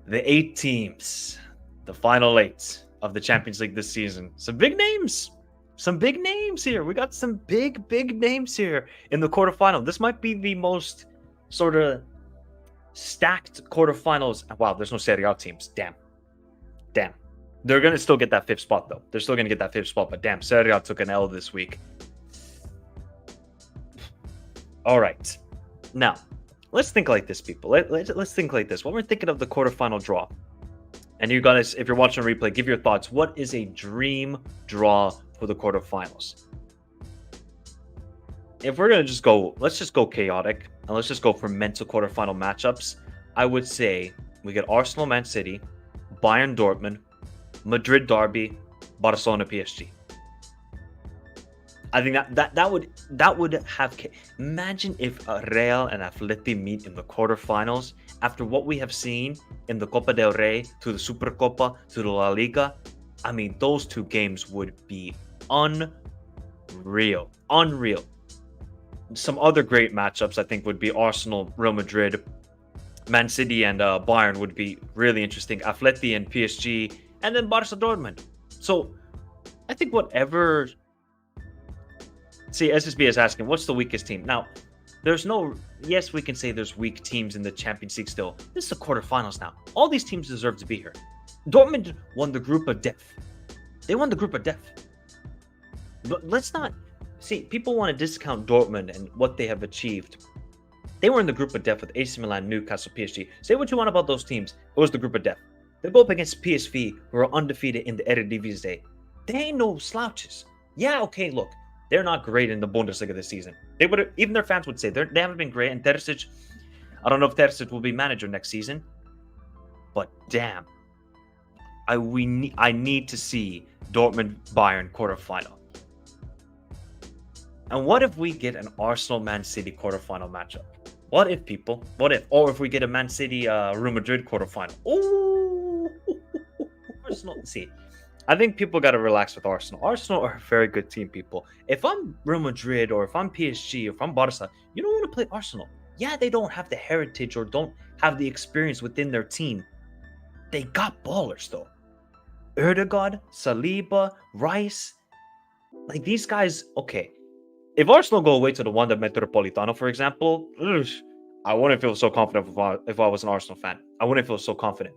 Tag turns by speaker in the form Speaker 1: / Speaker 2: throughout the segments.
Speaker 1: the 8 teams, the final 8 of the Champions League this season. Some big names. Some big names here. We got some big names here in the quarterfinal. This might be the most sort of stacked quarterfinals. Wow, there's no Serie A teams. Damn. They're going to still get that 5th spot, though. They're still going to get that 5th spot, but damn, Serie A took an L this week. All right. Now, let's think like this, people. Let's think like this. When we're thinking of the quarterfinal draw, and you guys, if you're watching a replay, give your thoughts. What is a dream draw for the quarterfinals? If we're going to just go, let's just go chaotic, and let's just go for mental quarterfinal matchups. I would say we get Arsenal, Man City, Bayern, Dortmund, Madrid derby, Barcelona, PSG. I think that would have. Imagine if Real and Atleti meet in the quarterfinals after what we have seen in the Copa del Rey, to the Supercopa, to the La Liga. I mean, those 2 games would be unreal. Some other great matchups I think would be Arsenal, Real Madrid, Man City, and Bayern would be really interesting. Atleti and PSG, and then Barca Dortmund. So I think whatever. See, SSB is asking, what's the weakest team? Now, there's no. Yes, we can say there's weak teams in the Champions League still. This is the quarterfinals now. All these teams deserve to be here. Dortmund won the group of death. They won the group of death. But let's not. See, people want to discount Dortmund and what they have achieved. They were in the group of death with AC Milan, Newcastle, PSG. Say what you want about those teams. It was the group of death. They go up against PSV, who are undefeated in the Eredivisie. They ain't no slouches. Yeah, okay, look. They're not great in the Bundesliga this season. They would, even their fans would say they haven't been great. And Terzic, I don't know if Terzic will be manager next season, but damn, I need to see Dortmund Bayern quarterfinal. And what if we get an Arsenal Man City quarterfinal matchup? What if, people? What if? Or if we get a Man City Real Madrid quarterfinal? Ooh, Arsenal. See, I think people got to relax with Arsenal. Arsenal are a very good team, people. If I'm Real Madrid or if I'm PSG or if I'm Barca, you don't want to play Arsenal. Yeah, they don't have the heritage or don't have the experience within their team. They got ballers, though. Erdegaard, Saliba, Rice. Like, these guys, okay. If Arsenal go away to the Wanda Metropolitano, for example, I wouldn't feel so confident if I was an Arsenal fan. I wouldn't feel so confident.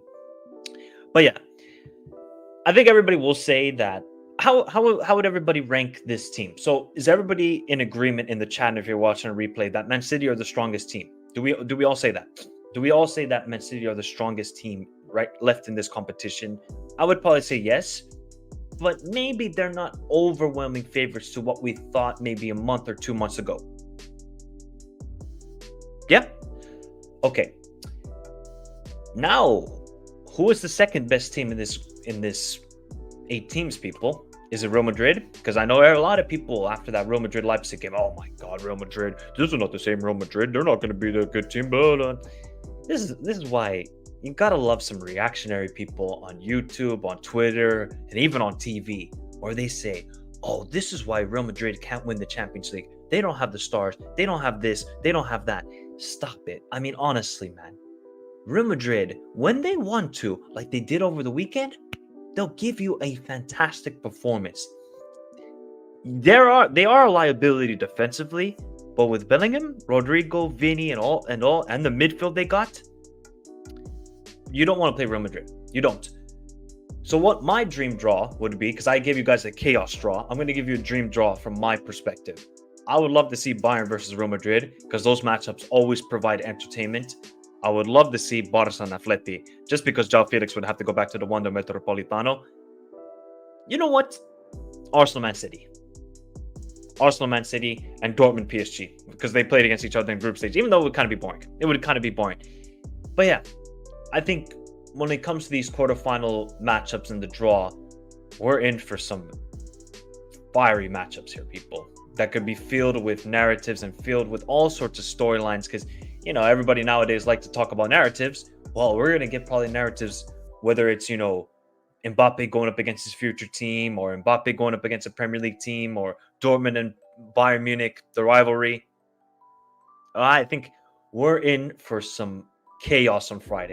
Speaker 1: But yeah, I think everybody will say that. How would everybody rank this team? So is everybody in agreement in the chat, if you're watching a replay, that Man City are the strongest team? Do we all say that? Do we all say that Man City are the strongest team left in this competition? I would probably say yes. But maybe they're not overwhelming favorites to what we thought maybe a month or 2 months ago. Yep. Okay. Now, who is the second best team in this 8 teams, people? Is it Real Madrid? Because I know a lot of people after that Real Madrid Leipzig game, oh my God, Real Madrid. This is not the same Real Madrid. They're not going to be the good team. But this is why you gotta love some reactionary people on YouTube, on Twitter, and even on TV, where they say, oh, this is why Real Madrid can't win the Champions League. They don't have the stars. They don't have this. They don't have that. Stop it. I mean, honestly, man. Real Madrid, when they want to, like they did over the weekend, they'll give you a fantastic performance. They are a liability defensively, but with Bellingham, Rodrigo, Vini, and the midfield they got, you don't want to play Real Madrid. You don't. So what my dream draw would be, because I gave you guys a chaos draw, I'm going to give you a dream draw from my perspective. I would love to see Bayern versus Real Madrid, because those matchups always provide entertainment. I would love to see Barca and Atleti, just because João Felix would have to go back to the Wanda Metropolitano. You know what? Arsenal Man City. Arsenal Man City and Dortmund PSG, because they played against each other in group stage, even though it would kind of be boring. It would kind of be boring. But yeah, I think when it comes to these quarterfinal matchups in the draw, we're in for some fiery matchups here, people, that could be filled with narratives and filled with all sorts of storylines, because, you know, everybody nowadays like to talk about narratives. Well, we're going to get probably narratives, whether it's, you know, Mbappe going up against his future team, or Mbappe going up against a Premier League team, or Dortmund and Bayern Munich, the rivalry. I think we're in for some chaos on Friday.